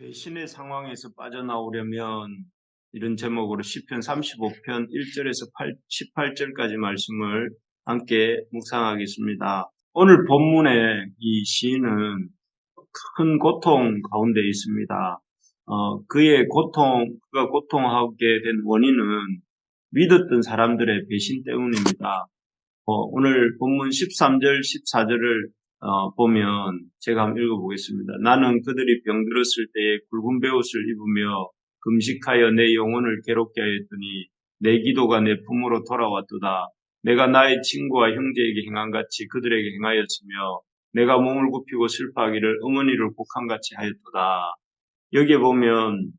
배신의 상황에서 빠져나오려면 이런 제목으로 시편 35편 1절에서 18절까지 말씀을 함께 묵상하겠습니다. 오늘 본문의 이 시인은 큰 고통 가운데 있습니다. 그가 고통하게 된 원인은 믿었던 사람들의 배신 때문입니다. 오늘 본문 13절, 14절을 보면 제가 한번 읽어보겠습니다. 나는 그들이 병들었을 때에 굵은 베옷을 입으며 금식하여 내 영혼을 괴롭게 하였더니 내 기도가 내 품으로 돌아왔도다. 내가 나의 친구와 형제에게 행한같이 그들에게 행하였으며 내가 몸을 굽히고 슬퍼하기를 어머니를 곡한같이 하였도다. 여기에 보면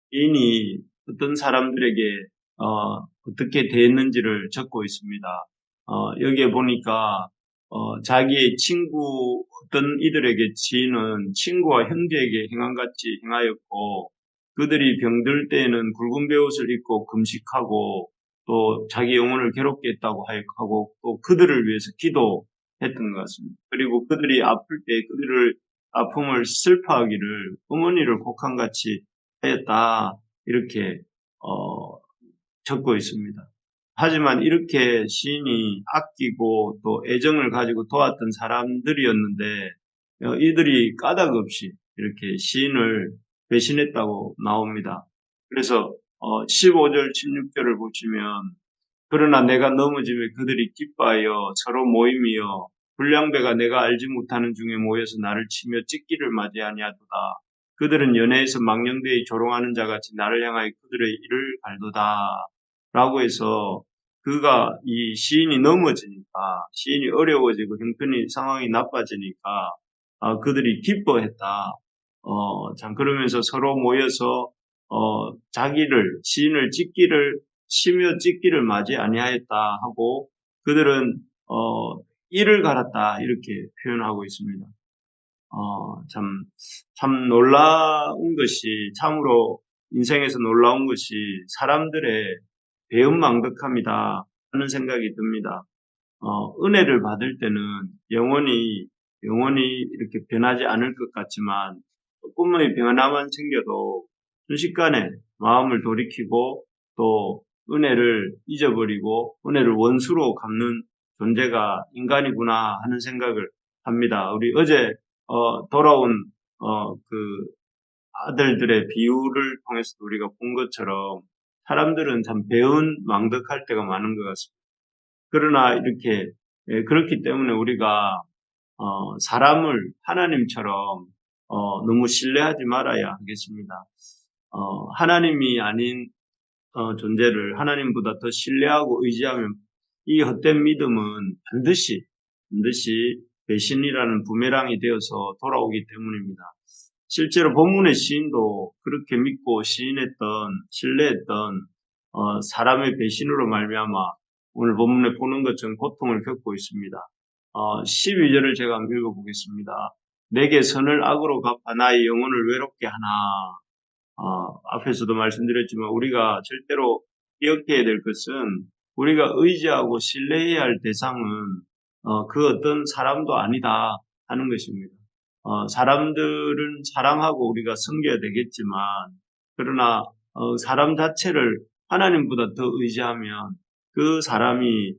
인이 어떤 사람들에게 어떻게 대했는지를 적고 있습니다. 여기에 보니까 자기의 친구 어떤 이들에게 지인은 친구와 형제에게 행한같이 행하였고 그들이 병들 때에는 굵은 베옷을 입고 금식하고 또 자기 영혼을 괴롭게 했다고 하고 또 그들을 위해서 기도했던 것 같습니다. 그리고 그들이 아플 때 그들을 아픔을 슬퍼하기를 어머니를 곡한같이 하였다 이렇게 적고 있습니다. 하지만 이렇게 시인이 아끼고 또 애정을 가지고 도왔던 사람들이었는데 이들이 까닭없이 이렇게 시인을 배신했다고 나옵니다. 그래서 15절, 16절을 보시면 그러나 내가 넘어짐에 그들이 기뻐하여 서로 모임이여 불량배가 내가 알지 못하는 중에 모여서 나를 치며 찢기를 맞이하냐도다. 그들은 연애에서 망령되이 조롱하는 자같이 나를 향하여 그들의 이를 갈도다. 라고 해서 그가 이 시인이 넘어지니까 시인이 어려워지고 형편이 상황이 나빠지니까 그들이 기뻐했다. 참 그러면서 서로 모여서 시인을 치며 찢기를 맞이 아니하였다 하고 그들은 이를 갈았다 이렇게 표현하고 있습니다. 참 놀라운 것이 참으로 인생에서 놀라운 것이 사람들의 배은망덕함이다 하는 생각이 듭니다. 은혜를 받을 때는 영원히 이렇게 변하지 않을 것 같지만 조금의 변화만 생겨도 순식간에 마음을 돌이키고 또 은혜를 잊어버리고 은혜를 원수로 갚는 존재가 인간이구나 하는 생각을 합니다. 우리 어제 돌아온 그 아들들의 비유를 통해서 우리가 본 것처럼 사람들은 참 배은망덕할 때가 많은 것 같습니다. 그러나 이렇게 그렇기 때문에 우리가 사람을 하나님처럼 너무 신뢰하지 말아야 하겠습니다. 하나님이 아닌 존재를 하나님보다 더 신뢰하고 의지하면 이 헛된 믿음은 반드시 배신이라는 부메랑이 되어서 돌아오기 때문입니다. 실제로 본문의 시인도 그렇게 믿고 신뢰했던 사람의 배신으로 말미암아 오늘 본문에 보는 것처럼 고통을 겪고 있습니다. 12절을 제가 한번 읽어보겠습니다. 내게 선을 악으로 갚아 나의 영혼을 외롭게 하나. 앞에서도 말씀드렸지만 우리가 절대로 기억해야 될 것은 우리가 의지하고 신뢰해야 할 대상은 그 어떤 사람도 아니다 하는 것입니다. 사람들은 사랑하고 우리가 섬겨야 되겠지만 그러나 사람 자체를 하나님보다 더 의지하면 그 사람이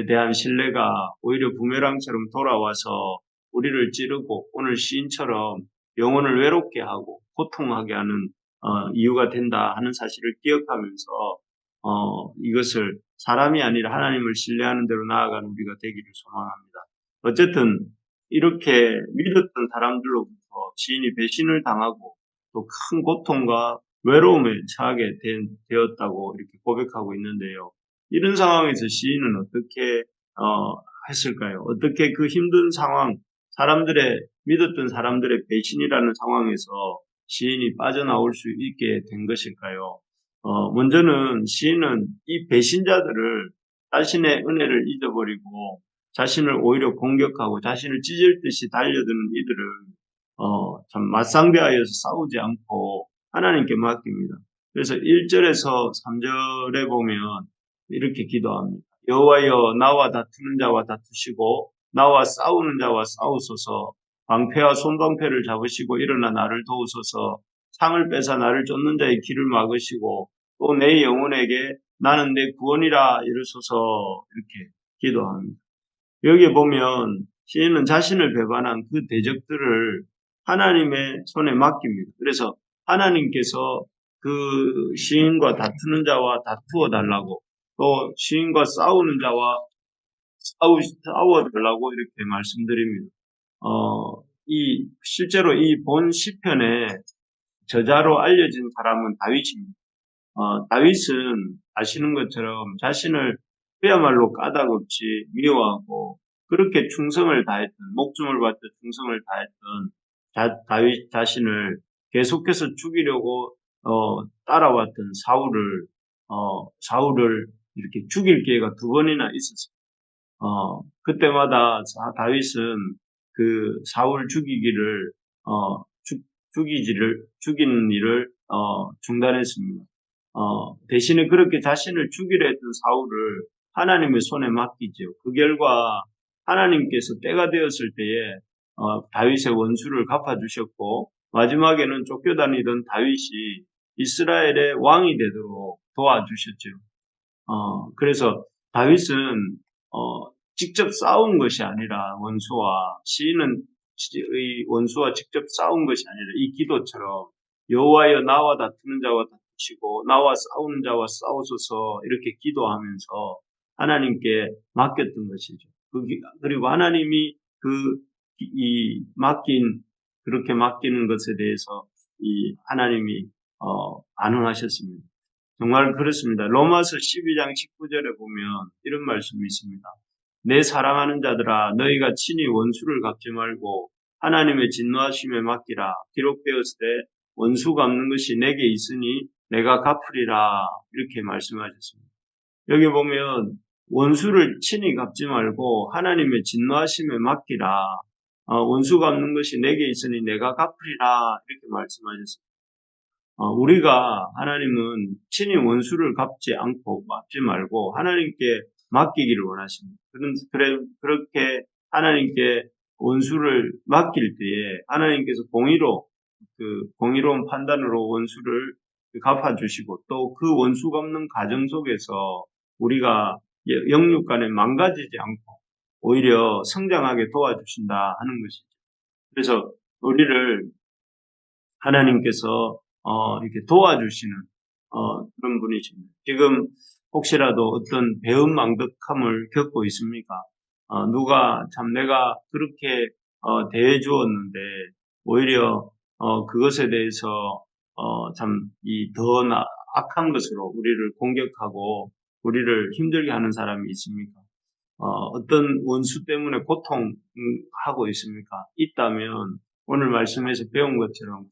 대한 신뢰가 오히려 부메랑처럼 돌아와서 우리를 찌르고 오늘 시인처럼 영혼을 외롭게 하고 고통하게 하는 이유가 된다 하는 사실을 기억하면서 이것을 사람이 아니라 하나님을 신뢰하는 대로 나아가는 우리가 되기를 소망합니다. 어쨌든 이렇게 믿었던 사람들로부터 시인이 배신을 당하고 또 큰 고통과 외로움에 처하게 되었다고 이렇게 고백하고 있는데요. 이런 상황에서 시인은 어떻게 했을까요? 어떻게 그 힘든 상황, 믿었던 사람들의 배신이라는 상황에서 시인이 빠져나올 수 있게 된 것일까요? 먼저는 시인은 이 배신자들을 자신의 은혜를 잊어버리고 자신을 오히려 공격하고 자신을 찢을 듯이 달려드는 이들을 참 맞상대하여서 싸우지 않고 하나님께 맡깁니다. 그래서 1절에서 3절에 보면 이렇게 기도합니다. 여호와여 나와 다투는 자와 다투시고 나와 싸우는 자와 싸우소서. 방패와 손방패를 잡으시고 일어나 나를 도우소서. 창을 빼사 나를 쫓는 자의 길을 막으시고 또 내 영혼에게 나는 내 구원이라 이르소서 이렇게 기도합니다. 여기에 보면 시인은 자신을 배반한 그 대적들을 하나님의 손에 맡깁니다. 그래서 하나님께서 그 시인과 다투는 자와 다투어 달라고 또 시인과 싸우는 자와 싸워 달라고 이렇게 말씀드립니다. 실제로 이 본 시편의 저자로 알려진 사람은 다윗입니다. 다윗은 아시는 것처럼 자신을 그야말로 까닭없이 미워하고 그렇게 충성을 다했던, 목숨을 바쳐 충성을 다했던 다윗 자신을 계속해서 죽이려고 따라왔던 사울을 이렇게 죽일 기회가 2번이나 있었습니다. 그때마다 다윗은 그 사울 죽이는 일을 중단했습니다. 대신에 그렇게 자신을 죽이려 했던 사울을 하나님의 손에 맡기죠. 그 결과 하나님께서 때가 되었을 때에 다윗의 원수를 갚아주셨고 마지막에는 쫓겨다니던 다윗이 이스라엘의 왕이 되도록 도와주셨죠. 그래서 다윗은 직접 싸운 것이 아니라 시인은 원수와 직접 싸운 것이 아니라 이 기도처럼 여호와여 나와 다투는 자와 다투시고 나와 싸우는 자와 싸우소서 이렇게 기도하면서 하나님께 맡겼던 것이죠. 그리고 하나님이 그렇게 맡기는 것에 대해서 하나님이 반응하셨습니다. 정말 그렇습니다. 로마서 12장 19절에 보면 이런 말씀이 있습니다. 내 사랑하는 자들아 너희가 친히 원수를 갚지 말고 하나님의 진노하심에 맡기라. 기록되었을 때 원수 갚는 것이 내게 있으니 내가 갚으리라 이렇게 말씀하셨습니다. 여기 보면 원수를 친히 갚지 말고 하나님의 진노하심에 맡기라. 원수 갚는 것이 내게 있으니 내가 갚으리라 이렇게 말씀하셨습니다. 우리가 하나님은 친히 원수를 갚지 말고 하나님께 맡기기를 원하십니다. 그렇게 하나님께 원수를 맡길 때에 하나님께서 공의로운 판단으로 원수를 갚아주시고 또 그 원수 갚는 과정 속에서 우리가 영육 간에 망가지지 않고 오히려 성장하게 도와주신다 하는 것이죠. 그래서 우리를 하나님께서 이렇게 도와주시는 그런 분이십니다. 지금 혹시라도 어떤 배은망덕함을 겪고 있습니까? 누가 참 내가 그렇게 대해 주었는데 오히려 그것에 대해서 참 더 악한 것으로 우리를 공격하고 우리를 힘들게 하는 사람이 있습니까? 어떤 원수 때문에 고통하고 있습니까? 있다면 오늘 말씀에서 배운 것처럼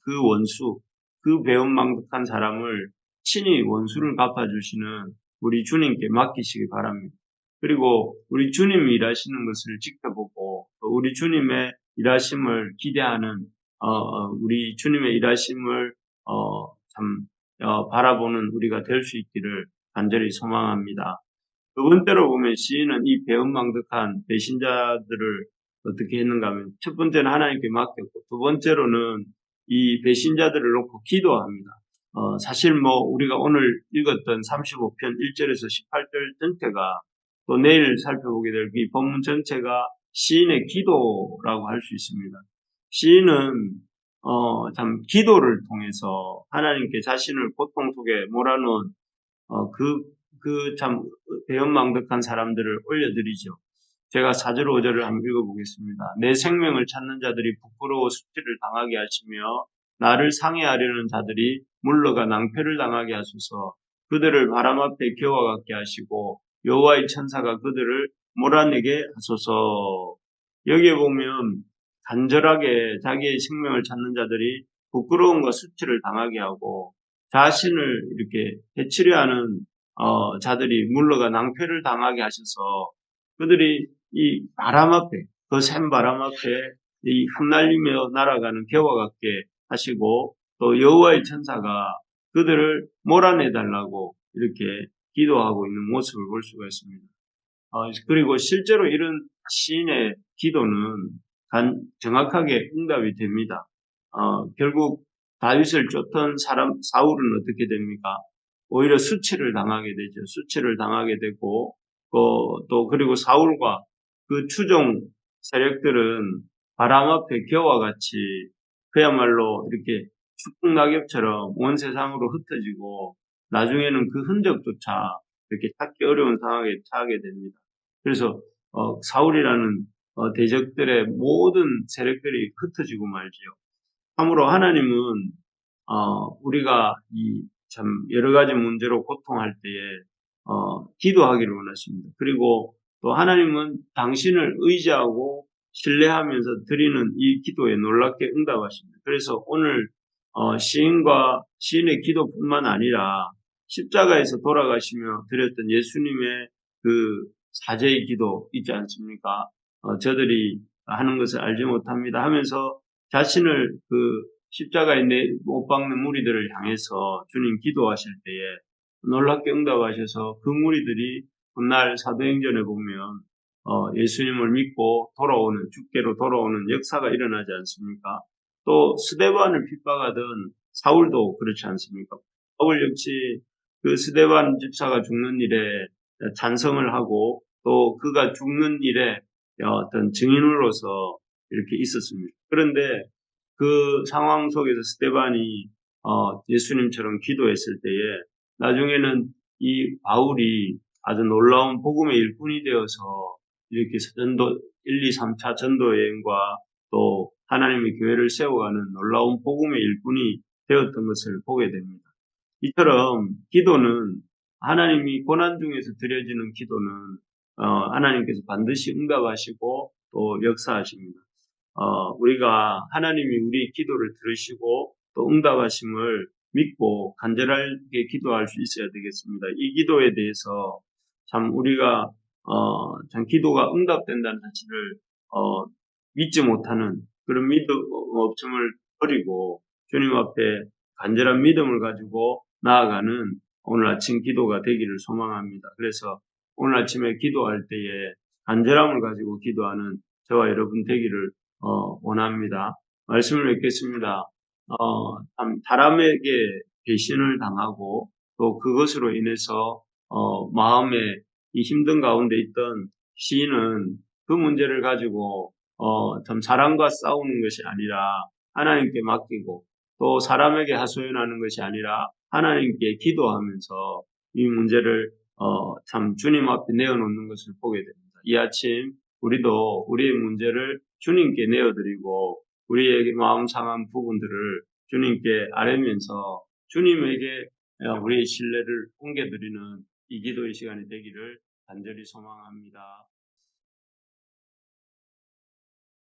그 배은망덕한 사람을 친히 원수를 갚아주시는 우리 주님께 맡기시기 바랍니다. 그리고 우리 주님이 일하시는 것을 지켜보고 또 우리 주님의 일하심을 기대하는 우리 주님의 일하심을 바라보는 우리가 될 수 있기를 간절히 소망합니다. 2번째로 보면 시인은 이 배은망덕한 배신자들을 어떻게 했는가 하면 첫 번째는 하나님께 맡겼고 2번째로는 이 배신자들을 놓고 기도합니다. 사실 우리가 오늘 읽었던 35편 1절에서 18절 전체가 또 내일 살펴보게 될 이 본문 전체가 시인의 기도라고 할 수 있습니다. 시인은 참 기도를 통해서 하나님께 자신을 고통 속에 몰아넣은 참 배은망덕한 사람들을 올려드리죠. 제가 4절 5절을 한번 읽어보겠습니다. 내 생명을 찾는 자들이 부끄러워 수치를 당하게 하시며 나를 상해하려는 자들이 물러가 낭패를 당하게 하소서. 그들을 바람 앞에 겨와 같게 하시고 여호와의 천사가 그들을 몰아내게 하소서. 여기에 보면 간절하게 자기의 생명을 찾는 자들이 부끄러움과 수치를 당하게 하고 자신을 이렇게 해치려 하는 자들이 물러가 낭패를 당하게 하셔서 그들이 이 바람 앞에, 거센 바람 앞에 이 흩날리며 날아가는 개와 같게 하시고 또 여호와의 천사가 그들을 몰아내달라고 이렇게 기도하고 있는 모습을 볼 수가 있습니다. 그리고 실제로 이런 시인의 기도는 정확하게 응답이 됩니다. 결국 다윗을 쫓던 사람 사울은 어떻게 됩니까? 오히려 수치를 당하게 되죠. 수치를 당하게 되고 또 그리고 사울과 그 추종 세력들은 바람 앞에 겨와 같이 그야말로 이렇게 축풍 낙엽처럼 온 세상으로 흩어지고 나중에는 그 흔적조차 이렇게 찾기 어려운 상황에 처하게 됩니다. 그래서 사울이라는 대적들의 모든 세력들이 흩어지고 말지요. 참으로 하나님은 우리가 이 참 여러 가지 문제로 고통할 때에 기도하기를 원하십니다. 그리고 또 하나님은 당신을 의지하고 신뢰하면서 드리는 이 기도에 놀랍게 응답하십니다. 그래서 오늘 시인의 기도뿐만 아니라 십자가에서 돌아가시며 드렸던 예수님의 그 사제의 기도 있지 않습니까? 저들이 하는 것을 알지 못합니다 하면서 자신을 그 십자가에 못 박는 무리들을 향해서 주님 기도하실 때에 놀랍게 응답하셔서 그 무리들이 훗날 사도행전에 보면 예수님을 믿고 죽게로 돌아오는 역사가 일어나지 않습니까? 또 스데반을 핍박하던 사울도 그렇지 않습니까? 사울 역시 그 스데반 집사가 죽는 일에 찬성을 하고 또 그가 죽는 일에 어떤 증인으로서 이렇게 있었습니다. 그런데 그 상황 속에서 스데반이 예수님처럼 기도했을 때에 나중에는 이 바울이 아주 놀라운 복음의 일꾼이 되어서 이렇게 1, 2, 3차 전도 여행과 또 하나님의 교회를 세워가는 놀라운 복음의 일꾼이 되었던 것을 보게 됩니다. 이처럼 기도는 하나님이 고난 중에서 드려지는 기도는 하나님께서 반드시 응답하시고 또 역사하십니다. 우리가 하나님이 우리 기도를 들으시고 또 응답하심을 믿고 간절하게 기도할 수 있어야 되겠습니다. 이 기도에 대해서 참 우리가 참 기도가 응답된다는 사실을 믿지 못하는 그런 믿음 없음을 버리고 주님 앞에 간절한 믿음을 가지고 나아가는 오늘 아침 기도가 되기를 소망합니다. 그래서 오늘 아침에 기도할 때에 간절함을 가지고 기도하는 저와 여러분 되기를 원합니다. 말씀을 맺겠습니다. 참 사람에게 배신을 당하고 또 그것으로 인해서 마음에 이 힘든 가운데 있던 시인은 그 문제를 가지고 참 사람과 싸우는 것이 아니라 하나님께 맡기고 또 사람에게 하소연하는 것이 아니라 하나님께 기도하면서 이 문제를 참 주님 앞에 내어놓는 것을 보게 됩니다. 이 아침 우리도 우리의 문제를 주님께 내어드리고 우리에게 마음 상한 부분들을 주님께 아뢰면서 주님에게 우리의 신뢰를 옮겨드리는 이 기도의 시간이 되기를 간절히 소망합니다.